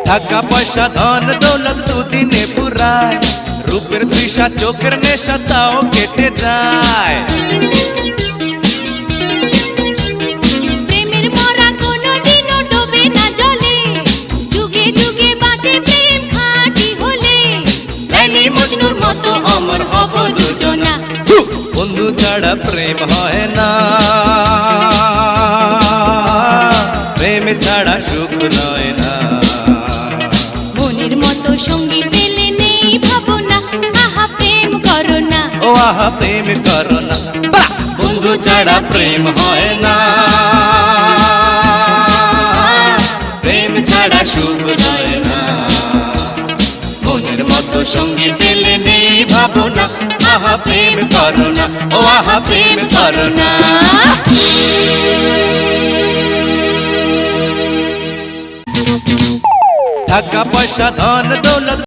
টাকা পয়সা ধন দৌলত দুদিনে ফুরায়, রূপের তৃষা চোখের নেশা তাও কেটে যায়। প্রেমের মরা কোনোদিনও ডোবে না জলে, যুগে যুগে বাঁচে প্রেম খাঁটি হলে। লাইলি মজনুর মতো অমর হব দুজনা, বন্ধু ছাড়া প্রেম হয় না, প্রেম ছাড়া সুখ নয় না। মনের মতো সঙ্গী পেলে নেই ভাবনা, আহা প্রেম করো না, ও আহা প্রেম করো না। বন্ধু ছাড়া প্রেম হয় না, প্রেম ছাড়া সুখ নয় না। মনের মতো সঙ্গী পেলে নেই ভাবনা, আহা প্রেম করো না, ও আহা প্রেম করো না। টাকা পয়সা ধন দৌলত